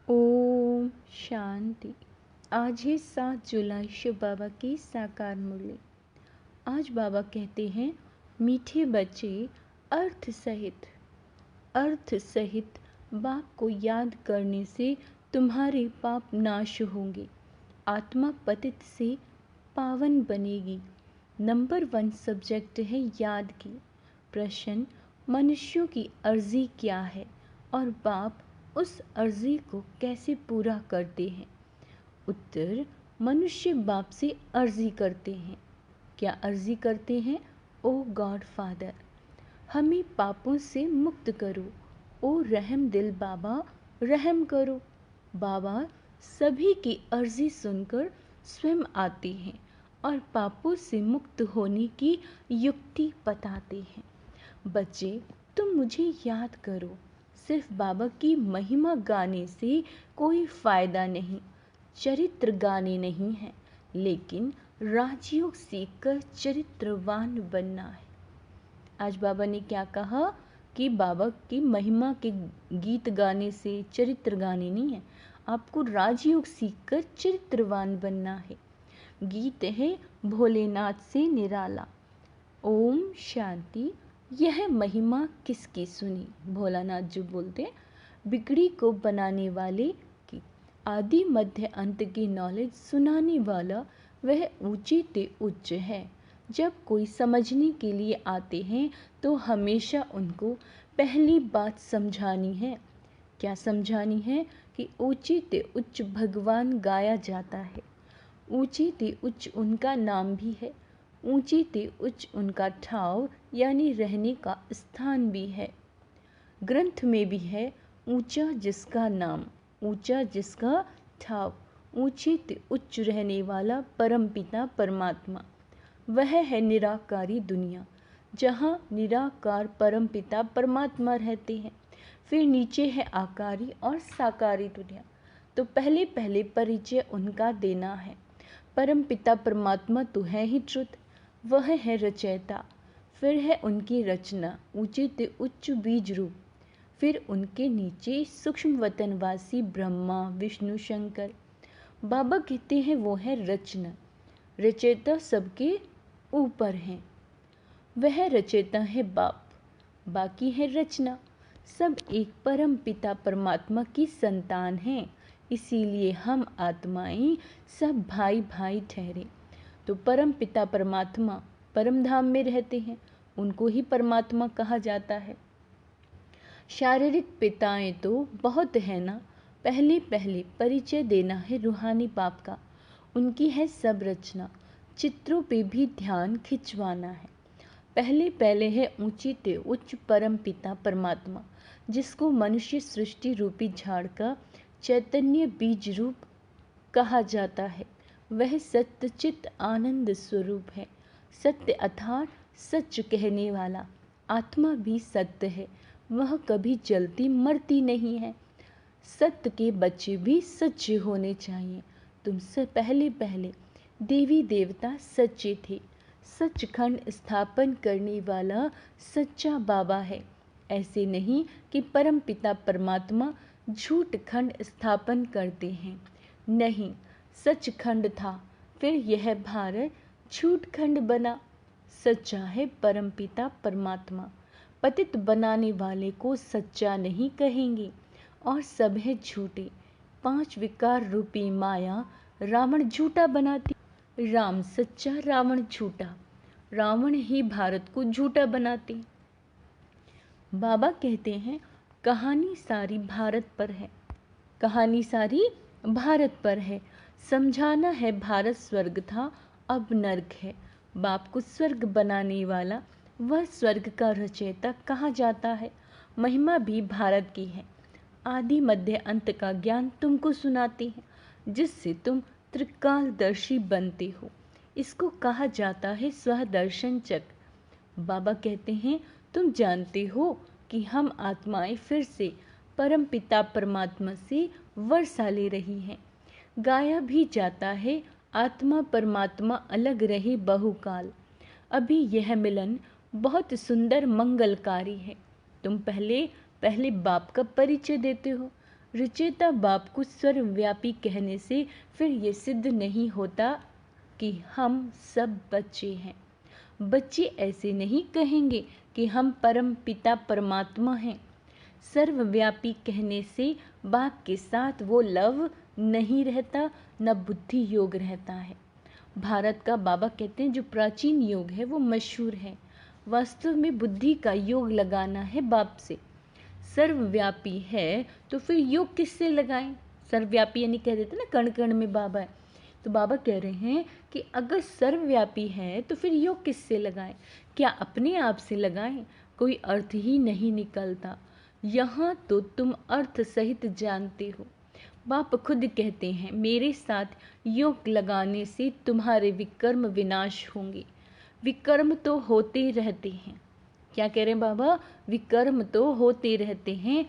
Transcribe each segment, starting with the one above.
ओम शांति। आज है 7 जुलाई, शिव बाबा की साकार मुरली। आज बाबा कहते हैं, मीठे बच्चे, अर्थ सहित बाप को याद करने से तुम्हारे पाप नाश होंगे, आत्मा पतित से पावन बनेगी। नंबर 1 सब्जेक्ट है याद की। प्रश्न, मनुष्यों की अर्जी क्या है और बाप उस अर्जी को कैसे पूरा करते हैं? उत्तर, मनुष्य बाप से अर्जी करते हैं। क्या अर्जी करते हैं? ओ गॉड फादर, हमें पापों से मुक्त करो। ओ रहम दिल बाबा, रहम करो। बाबा सभी की अर्जी सुनकर स्वयं आते हैं और पापों से मुक्त होने की युक्ति बताते हैं। बच्चे, तुम मुझे याद करो। सिर्फ बाबा की महिमा गाने से कोई फ़ायदा नहीं, चरित्र गाने नहीं है, लेकिन राजयोग सीखकर चरित्रवान बनना है। आज बाबा ने क्या कहा कि बाबा की महिमा के गीत गाने से चरित्र गाने नहीं है, आपको राजयोग सीखकर चरित्रवान बनना है। गीत है भोलेनाथ से निराला। ओम शांति। यह महिमा किसकी सुनी? भोलानाथ जो बोलते हैं, बिगड़ी को बनाने वाले की, आदि मध्य अंत की नॉलेज सुनाने वाला वह ऊंचे ते उच्च है। जब कोई समझने के लिए आते हैं तो हमेशा उनको पहली बात समझानी है। क्या समझानी है? कि ऊंचे ते उच्च भगवान गाया जाता है। ऊंचे ते उच्च उनका नाम भी है। ऊंचे ते उच्च उनका ठाव यानी रहने का स्थान भी है। ग्रंथ में भी है, ऊंचा जिसका नाम, ऊंचा जिसका ठाव, ऊंचे ते उच्च रहने वाला परमपिता परमात्मा, वह है निराकारी दुनिया, जहाँ निराकार परमपिता परमात्मा रहते हैं। फिर नीचे है आकारी और साकारी दुनिया। तो पहले पहले परिचय उनका देना है। परमपिता परमात्मा तो है ही ट्रुथ, वह है रचयिता। फिर है उनकी रचना, ऊंचे ते उच्च बीज रूप। फिर उनके नीचे सूक्ष्म वतनवासी ब्रह्मा विष्णु शंकर। बाबा कहते हैं वो है रचना, रचयिता सबके ऊपर हैं। वह रचयिता है बाप, बाकी है रचना। सब एक परम पिता परमात्मा की संतान हैं, इसीलिए हम आत्माएं सब भाई भाई ठहरे। तो परम पिता परमात्मा परम धाम में रहते हैं, उनको ही परमात्मा कहा जाता है। शारीरिक पिताएं तो बहुत है ना, पहले पहले परिचय देना है रूहानी बाप का। उनकी है सब रचना, चित्रों पे भी ध्यान खिंचवाना है। पहले पहले है ऊंचे ते उच्च परम पिता परमात्मा, जिसको मनुष्य सृष्टि रूपी झाड़ का चैतन्य बीज रूप कहा जाता है। वह सत्य चित्त आनंद स्वरूप है। सत्य अर्थात सच कहने वाला। आत्मा भी सत्य है, वह कभी जलती मरती नहीं है। सत्य के बच्चे भी सच्चे होने चाहिए। तुमसे पहले पहले देवी देवता सच्चे थे। सचखंड स्थापन करने वाला सच्चा बाबा है। ऐसे नहीं कि परम पिता परमात्मा झूठ खंड स्थापन करते हैं। नहीं, सचखंड था, फिर यह भारत झूठ खंड बना। सच्चा है परम पिता परमात्मा। पतित बनाने वाले को सच्चा नहीं कहेंगे, और सब है झूठे। 5 विकार रूपी माया रावण झूठा बनाती, राम सच्चा रावण झूठा। रावण ही भारत को झूठा बनाते। बाबा कहते हैं, कहानी सारी भारत पर है, कहानी सारी भारत पर है। समझाना है भारत स्वर्ग था, अब नर्क है। बाप को स्वर्ग बनाने वाला, वह स्वर्ग का रचयिता कहा जाता है। महिमा भी भारत की है। आदि मध्य अंत का ज्ञान तुमको सुनाते हैं, जिससे तुम त्रिकालदर्शी बनते हो। इसको कहा जाता है स्वदर्शन चक्र। बाबा कहते हैं, तुम जानते हो कि हम आत्माएं फिर से परम पिता परमात्मा से वर्षा ले रही हैं। गाया भी जाता है, आत्मा परमात्मा अलग रहे बहुकाल। अभी यह मिलन बहुत सुंदर मंगलकारी है। तुम पहले पहले बाप का परिचय देते हो। रचेता बाप को सर्वव्यापी कहने से फिर ये सिद्ध नहीं होता कि हम सब बच्चे हैं। बच्चे ऐसे नहीं कहेंगे कि हम परम पिता परमात्मा हैं। सर्वव्यापी कहने से बाप के साथ वो लव नहीं रहता, न बुद्धि योग रहता है। भारत का बाबा कहते हैं जो प्राचीन योग है वो मशहूर है। वास्तव में बुद्धि का योग लगाना है बाप से। सर्वव्यापी है तो फिर योग किससे लगाएं? सर्वव्यापी यानी कह देते ना कण कण में बाबा है। तो बाबा कह रहे हैं कि अगर सर्वव्यापी है तो फिर योग किससे लगाएं? क्या अपने आप से लगाएं? कोई अर्थ ही नहीं निकलता। यहाँ तो तुम अर्थ सहित जानते हो। बाप खुद कहते हैं मेरे साथ योग लगाने से तुम्हारे विकर्म विनाश होंगे। विकर्म तो होते रहते हैं। क्या कह रहे हैं बाबा? विकर्म तो होते रहते हैं।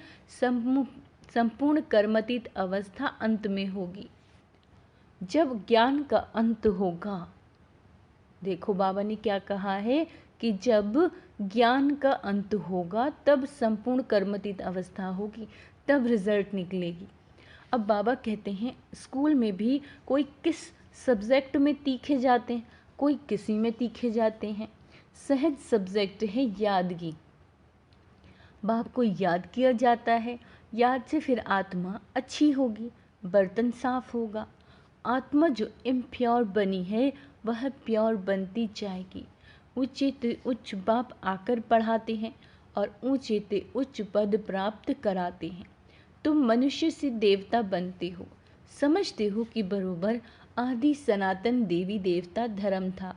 संपूर्ण कर्मतीत अवस्था अंत में होगी। जब ज्ञान का अंत होगा, देखो बाबा ने क्या कहा है कि जब ज्ञान का अंत होगा तब संपूर्ण कर्मतीत अवस्था होगी, तब रिजल्ट निकलेगी। अब बाबा कहते हैं स्कूल में भी कोई किस सब्जेक्ट में तीखे जाते हैं, कोई किसी में तीखे जाते हैं। सहज सब्जेक्ट है यादगी। बाप को याद किया जाता है, याद से फिर आत्मा अच्छी होगी, बर्तन साफ होगा। आत्मा जो इम्प्योर बनी है वह प्योर बनती जाएगी। ऊंचे ते उच्च बाप आकर पढ़ाते हैं और ऊंचे ते उच्च पद प्राप्त कराते हैं। तुम मनुष्य से देवता बनते हो। समझते हो कि बरोबर आदि सनातन देवी देवता धर्म था,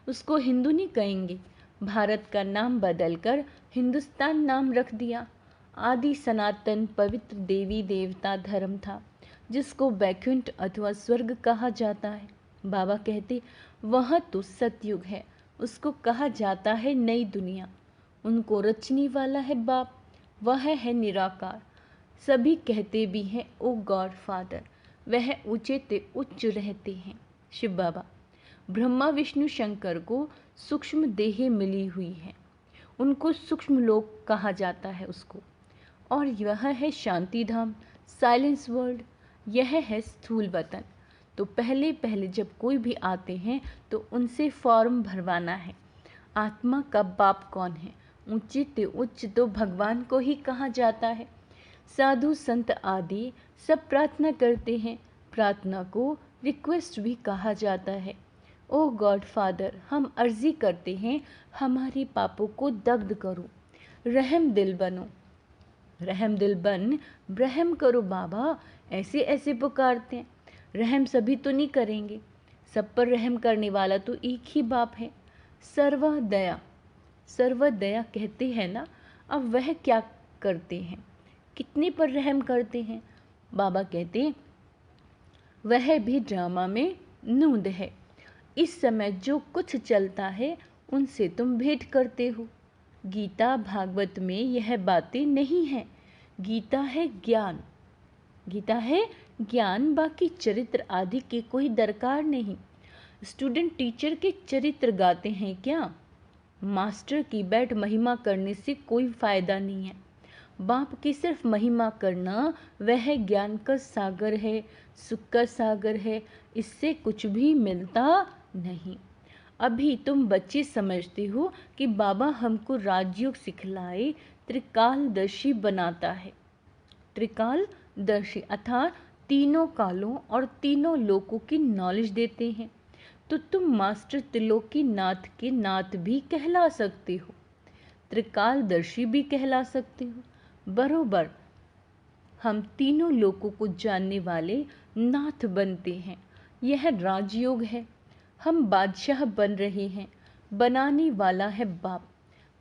उसको हिंदू नहीं कहेंगे। भारत का नाम बदलकर हिंदुस्तान नाम रख दिया। आदि सनातन पवित्र देवी देवता धर्म था जिसको वैकुंठ अथवा स्वर्ग कहा जाता है। बाबा कहते वह तो सतयुग है, उसको कहा जाता है नई दुनिया। उनको रचने वाला है बाप, वह है निराकार। सभी कहते भी हैं ओ गॉड फादर, वह ऊंचे ते उच्च रहते हैं। शिव बाबा ब्रह्मा विष्णु शंकर को सूक्ष्म देह मिली हुई है, उनको सूक्ष्म लोक कहा जाता है उसको। और यह है शांति धाम, साइलेंस वर्ल्ड, यह है स्थूल वतन। तो पहले पहले जब कोई भी आते हैं तो उनसे फॉर्म भरवाना है। आत्मा का बाप कौन है? ऊंचे ते उच्च तो भगवान को ही कहा जाता है। साधु संत आदि सब प्रार्थना करते हैं, प्रार्थना को रिक्वेस्ट भी कहा जाता है। ओ गॉड फादर, हम अर्जी करते हैं हमारे पापों को दग्ध करो, रहम दिल बनो। रहम दिल बन ब्रह्म करो बाबा, ऐसे ऐसे पुकारते हैं। रहम सभी तो नहीं करेंगे, सब पर रहम करने वाला तो एक ही बाप है। सर्वदया, सर्वदया कहते हैं ना। अब वह क्या करते हैं, कितने पर रहम करते हैं? बाबा कहते वह भी ड्रामा में नूंद है। इस समय जो कुछ चलता है उनसे तुम भेंट करते हो। गीता भागवत में यह बातें नहीं हैं। गीता है ज्ञान, गीता है ज्ञान, बाकी चरित्र आदि के कोई दरकार नहीं। स्टूडेंट टीचर के चरित्र गाते हैं क्या? मास्टर की बैठ महिमा करने से कोई फायदा नहीं है। बाप की सिर्फ महिमा करना वह ज्ञान का सागर है, सुख का सागर है, इससे कुछ भी मिलता नहीं। अभी तुम बच्चे समझते हो कि बाबा हमको राजयोग सिखलाए, त्रिकालदर्शी बनाता है। त्रिकालदर्शी अर्थात तीनों कालों और तीनों लोकों की नॉलेज देते हैं। तो तुम मास्टर त्रिलोकी नाथ के नाथ भी कहला सकते हो, त्रिकालदर्शी भी कहला सकते हो। बरोबर हम तीनों लोकों को जानने वाले नाथ बनते हैं। यह राजयोग है। हम बादशाह बन रहे हैं, बनाने वाला है बाप।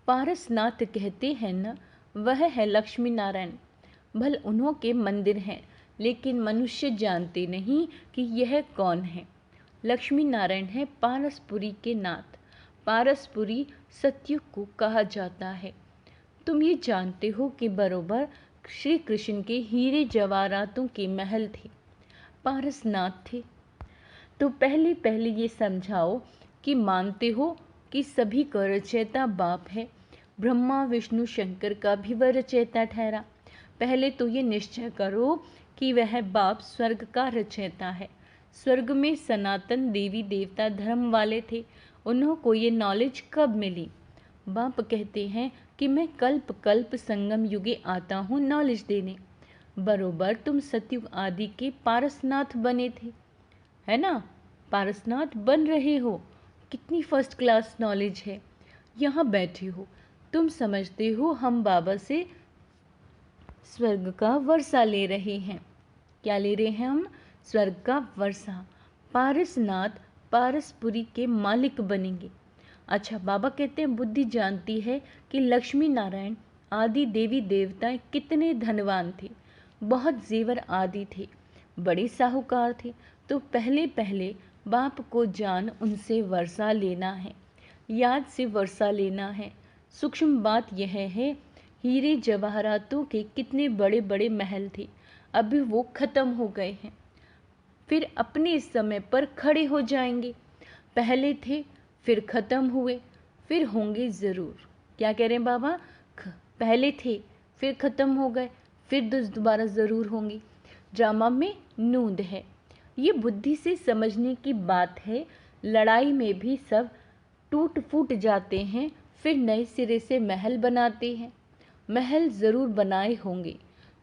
पारसनाथ कहते हैं न, वह है लक्ष्मी नारायण। भल उन्हों के मंदिर हैं, लेकिन मनुष्य जानते नहीं कि यह कौन है। लक्ष्मी नारायण है पारसपुरी के नाथ। पारसपुरी सतयुग को कहा जाता है। तुम ये जानते हो कि बरोबर श्री कृष्ण के हीरे जवाहरातों के महल थे, पारसनाथ थे। तो पहले पहले ये समझाओ कि मानते हो कि सभी का रचयिता बाप है। ब्रह्मा विष्णु शंकर का भी वह रचयिता ठहरा। पहले तो ये निश्चय करो कि वह बाप स्वर्ग का रचयिता है। स्वर्ग में सनातन देवी देवता धर्म वाले थे, उन्हों को ये नॉलेज कब मिली? बाप कहते हैं कि मैं कल्प कल्प संगम युगे आता हूँ नॉलेज देने। बरोबर तुम सतयुग आदि के पारसनाथ बने थे, है ना? पारसनाथ बन रहे हो। कितनी फर्स्ट क्लास नॉलेज है। यहाँ बैठे हो, तुम समझते हो हम बाबा से स्वर्ग का वर्षा ले रहे हैं। क्या ले रहे हैं हम? स्वर्ग का वर्षा। पारसनाथ पारसपुरी के मालिक बनेंगे। अच्छा, बाबा कहते हैं बुद्धि जानती है कि लक्ष्मी नारायण आदि देवी देवताएं कितने धनवान थे, बहुत जेवर आदि थे, बड़े साहूकार थे। तो पहले पहले बाप को जान उनसे वर्षा लेना है, याद से वर्षा लेना है। सूक्ष्म बात यह है, हीरे जवाहरातों के कितने बड़े बड़े महल थे, अभी वो खत्म हो गए हैं, फिर अपने समय पर खड़े हो जाएंगे। पहले थे, फिर खत्म हुए, फिर होंगे ज़रूर। क्या कह रहे हैं बाबा? पहले थे, फिर खत्म हो गए, फिर दोबारा ज़रूर होंगे। ड्रामा में नूंद है। ये बुद्धि से समझने की बात है। लड़ाई में भी सब टूट फूट जाते हैं, फिर नए सिरे से महल बनाते हैं। महल ज़रूर बनाए होंगे।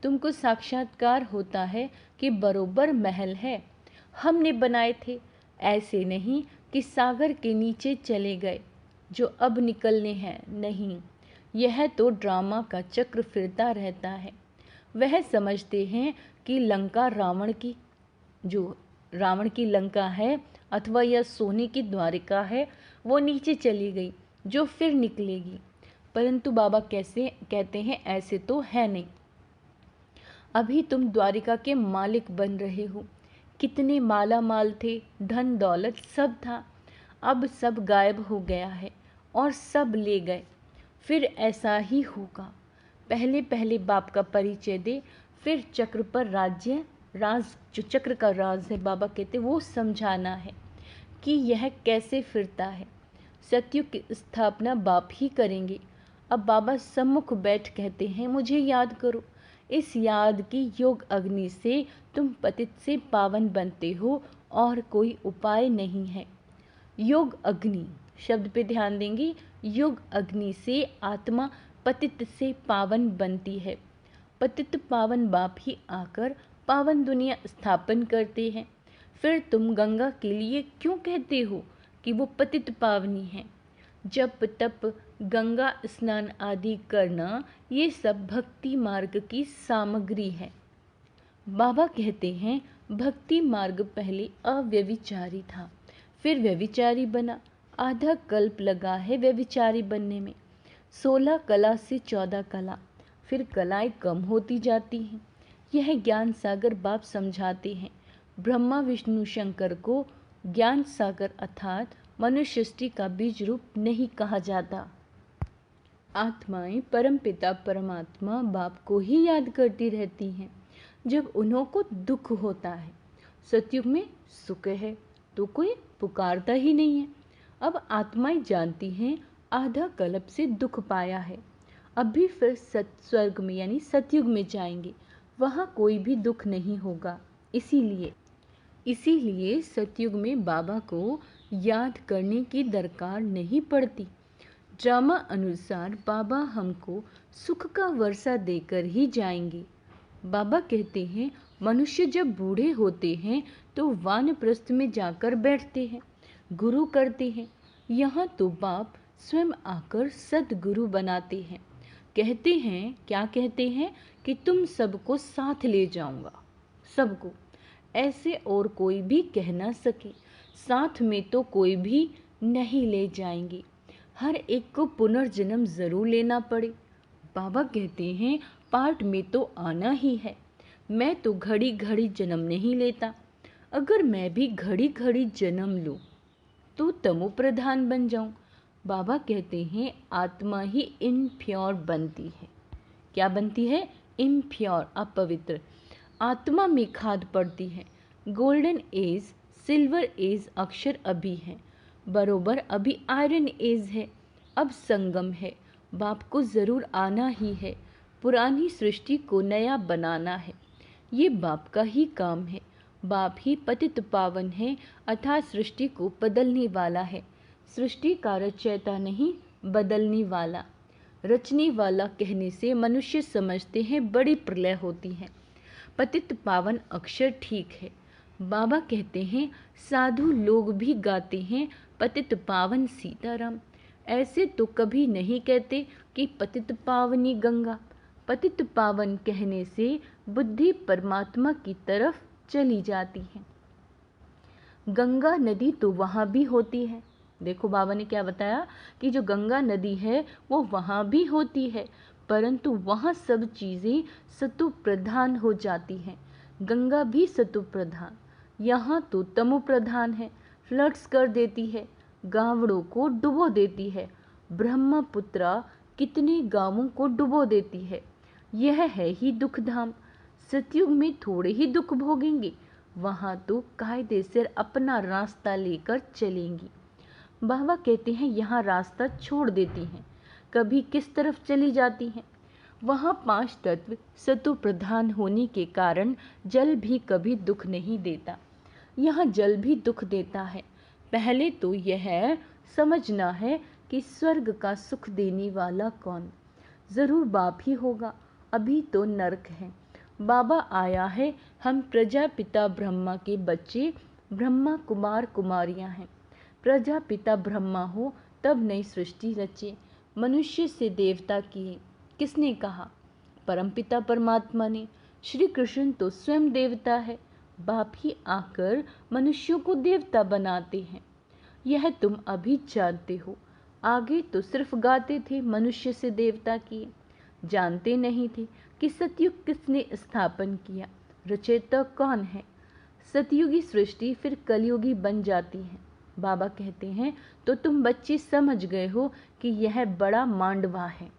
तुमको साक्षात्कार होता है कि बरोबर महल है, हमने बनाए थे। ऐसे नहीं कि सागर के नीचे चले गए जो अब निकलने हैं, नहीं। यह तो ड्रामा का चक्र फिरता रहता है। वह समझते हैं कि लंका रावण की, जो रावण की लंका है अथवा यह सोने की द्वारिका है, वो नीचे चली गई जो फिर निकलेगी। परंतु बाबा कैसे कहते हैं, ऐसे तो है नहीं। अभी तुम द्वारिका के मालिक बन रहे हो। कितने माला माल थे, धन दौलत सब था, अब सब गायब हो गया है और सब ले गए। फिर ऐसा ही होगा। पहले पहले बाप का परिचय दे, फिर चक्र पर राज्य राज, जो चक्र का राज है बाबा कहते वो समझाना है कि यह कैसे फिरता है। सतयुग की स्थापना बाप ही करेंगे। अब बाबा सम्मुख बैठ कहते हैं मुझे याद करो। इस याद की योग अग्नि से तुम पतित से पावन बनते हो और कोई उपाय नहीं है। योग अग्नि शब्द पे ध्यान देंगे। योग अग्नि से आत्मा पतित से पावन बनती है। पतित पावन बाप ही आकर पावन दुनिया स्थापन करते हैं। फिर तुम गंगा के लिए क्यों कहते हो कि वो पतित पावनी है? जप तप गंगा स्नान आदि करना ये सब भक्ति मार्ग की सामग्री है। बाबा कहते हैं भक्ति मार्ग पहले अव्यभिचारी था, फिर व्यभिचारी बना। आधा कल्प लगा है व्यभिचारी बनने में। 16 कला से 14 कला, फिर कलाएं कम होती जाती हैं। यह ज्ञान सागर बाप समझाते हैं। ब्रह्मा विष्णु शंकर को ज्ञान सागर अर्थात मनुष्य सृष्टि का बीज रूप नहीं कहा जाता। आत्माएं परमपिता परमात्मा बाप को ही याद करती रहती हैं जब उन्हों को दुख होता है। सतयुग में सुख है तो कोई पुकारता ही नहीं है। अब आत्माएं जानती हैं आधा कल्प से दुख पाया है, अब भी फिर स्वर्ग में यानी सतयुग में जाएंगे, वहाँ कोई भी दुख नहीं होगा। इसीलिए सतयुग में बाबा को याद करने की दरकार नहीं पड़ती। ड्रामा अनुसार बाबा हमको सुख का वर्षा देकर ही जाएंगे। बाबा कहते हैं मनुष्य जब बूढ़े होते हैं तो वानप्रस्थ में जाकर बैठते हैं, गुरु करते हैं। यहाँ तो बाप स्वयं आकर सदगुरु बनाते हैं। कहते हैं, क्या कहते हैं कि तुम सबको साथ ले जाऊंगा, सबको। ऐसे और कोई भी कह ना सके। साथ में तो कोई भी नहीं ले जाएंगे, हर एक को पुनर्जन्म जरूर लेना पड़े। बाबा कहते हैं पाठ में तो आना ही है। मैं तो घड़ी घड़ी जन्म नहीं लेता। अगर मैं भी घड़ी घड़ी जन्म लूँ तो तमो प्रधान बन जाऊं। बाबा कहते हैं आत्मा ही इम्प्योर बनती है। क्या बनती है? इम्प्योर, अपवित्र। आत्मा में खाद पड़ती है। गोल्डन एज, सिल्वर एज अक्षर अभी है, बरोबर अभी आयरन एज है। अब संगम है, बाप को ज़रूर आना ही है। पुरानी सृष्टि को नया बनाना है। ये बाप का ही काम है। बाप ही पतित पावन है, अर्थात सृष्टि को बदलने वाला है। सृष्टि का रचयिता नहीं, बदलने वाला। रचने वाला कहने से मनुष्य समझते हैं बड़ी प्रलय होती है। पतित पावन अक्षर ठीक है। बाबा कहते हैं साधु लोग भी गाते हैं पतित पावन सीताराम। ऐसे तो कभी नहीं कहते कि पतित पावनी गंगा। पतित पावन कहने से बुद्धि परमात्मा की तरफ चली जाती है। गंगा नदी तो वहाँ भी होती है। देखो बाबा ने क्या बताया कि जो गंगा नदी है वो वहाँ भी होती है, परंतु वहाँ सब चीज़ें सतु प्रधान हो जाती हैं। गंगा भी सतु प्रधान, यहाँ तो तमु प्रधान है, फ्लड्स कर देती है, गाँवों को डुबो देती है। ब्रह्मपुत्रा कितने गांवों को डुबो देती है। यह है ही दुख धाम। सतयुग में थोड़े ही दुख भोगेंगे, वहाँ तो कायदे से अपना रास्ता लेकर चलेंगी। बाबा कहते हैं यहाँ रास्ता छोड़ देती हैं, कभी किस तरफ चली जाती हैं। वहाँ 5 तत्व सतु प्रधान होने के कारण जल भी कभी दुख नहीं देता, यहाँ जल भी दुख देता है। पहले तो यह समझना है कि स्वर्ग का सुख देने वाला कौन? ज़रूर बाप ही होगा। अभी तो नरक है। बाबा आया है, हम प्रजापिता ब्रह्मा के बच्चे, ब्रह्मा कुमार कुमारियां हैं। प्रजापिता ब्रह्मा हो तब नई सृष्टि रचे, मनुष्य से देवता किए। किसने कहा? परमपिता परमात्मा ने। श्री कृष्ण तो स्वयं देवता है। बाप ही आकर मनुष्यों को देवता बनाते हैं। यह तुम अभी जानते हो। आगे तो सिर्फ गाते थे मनुष्य से देवता किए, जानते नहीं थे कि सतयुग किसने स्थापन किया, रचयिता कौन है। सतयुगी सृष्टि फिर कलयुगी बन जाती है। बाबा कहते हैं तो तुम बच्चे समझ गए हो कि यह बड़ा मांडवा है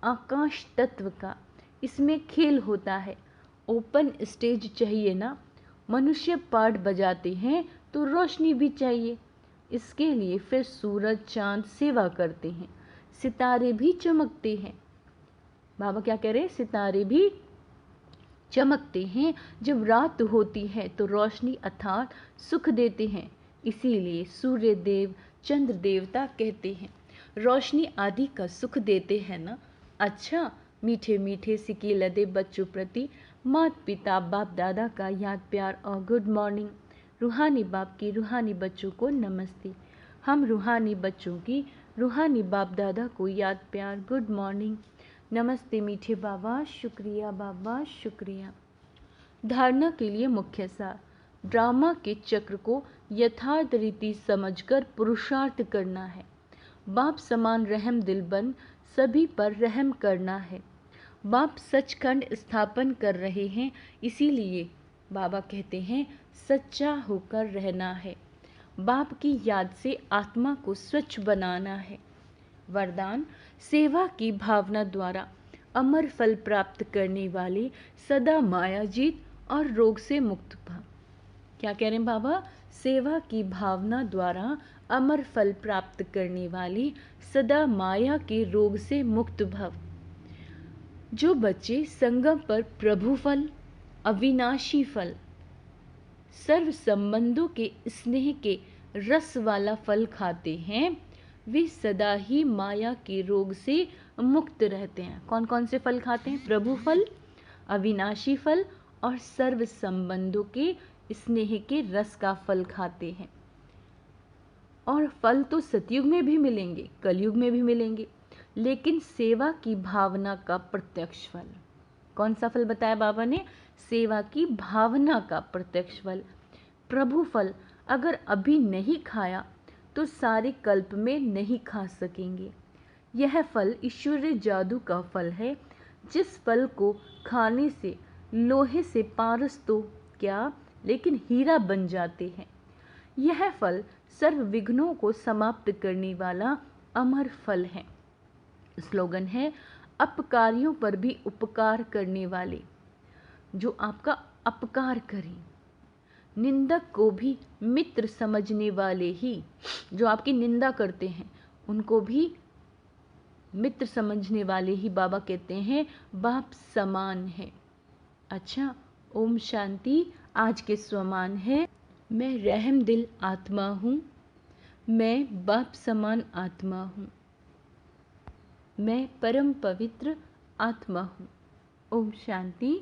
आकाश तत्व का, इसमें खेल होता है। ओपन स्टेज चाहिए ना। मनुष्य पाठ बजाते हैं तो रोशनी भी चाहिए। इसके लिए फिर सूरज चांद सेवा करते हैं, सितारे भी चमकते हैं। बाबा क्या कह रहे हैं? सितारे भी चमकते हैं। जब रात होती है तो रोशनी अर्थात सुख देते हैं, इसीलिए सूर्य देव चंद्र देवता कहते हैं। रोशनी आदि का सुख देते हैं ना। अच्छा, मीठे मीठे सिक्के लदे बच्चों प्रति माता पिता बाप दादा का याद प्यार और गुड मॉर्निंग। रूहानी बाप की रूहानी बच्चों को नमस्ते। हम रूहानी बच्चों की रूहानी बाप दादा को याद प्यार गुड मॉर्निंग। नमस्ते मीठे बाबा, शुक्रिया बाबा, शुक्रिया। धारणा के लिए मुख्य सार। ड्रामा के चक्र को यथार्थ रीति समझकर पुरुषार्थ करना है। बाप समान रहम दिल बन सभी पर रहम करना है। बाप सचखंड स्थापन कर रहे हैं, इसीलिए बाबा कहते हैं सच्चा होकर रहना है। बाप की याद से आत्मा को स्वच्छ बनाना है। वरदान, सेवा की भावना द्वारा अमर फल प्राप्त करने वाले सदा माया जीत और रोग से मुक्त भव। क्या कह रहे हैं बाबा? सेवा की भावना द्वारा अमर फल प्राप्त करने वाली सदा माया के रोग से मुक्त भव। जो बच्चे संगम पर प्रभु फल, अविनाशी फल, सर्व संबंधों के स्नेह के रस वाला फल खाते हैं, वे सदा ही माया के रोग से मुक्त रहते हैं। कौन कौन से फल खाते हैं? प्रभु फल, अविनाशी फल और सर्व संबंधों के स्नेह के रस का फल खाते हैं। और फल तो सतयुग में भी मिलेंगे, कलयुग में भी मिलेंगे, लेकिन सेवा की भावना का प्रत्यक्ष फल। कौन सा फल बताया बाबा ने? सेवा की भावना का प्रत्यक्ष फल। प्रभु फल अगर अभी नहीं खाया तो सारे कल्प में नहीं खा सकेंगे। यह फल ईश्वरीय जादू का फल है। जिस फल को खाने से लोहे से पारस तो क्या, लेकिन हीरा बन जाते हैं। यह फल सर्व विघ्नों को समाप्त करने वाला अमर फल है। स्लोगन है, अपकारियों पर भी उपकार करने वाले, जो आपका अपकार करें। निंदक को भी मित्र समझने वाले ही, जो आपकी निंदा करते हैं उनको भी मित्र समझने वाले ही बाबा कहते हैं बाप समान है। अच्छा, ओम शांति। आज के स्वमान है, मैं रहम दिल आत्मा हूँ, मैं बाप समान आत्मा हूँ, मैं परम पवित्र आत्मा हूँ। ओम शांति।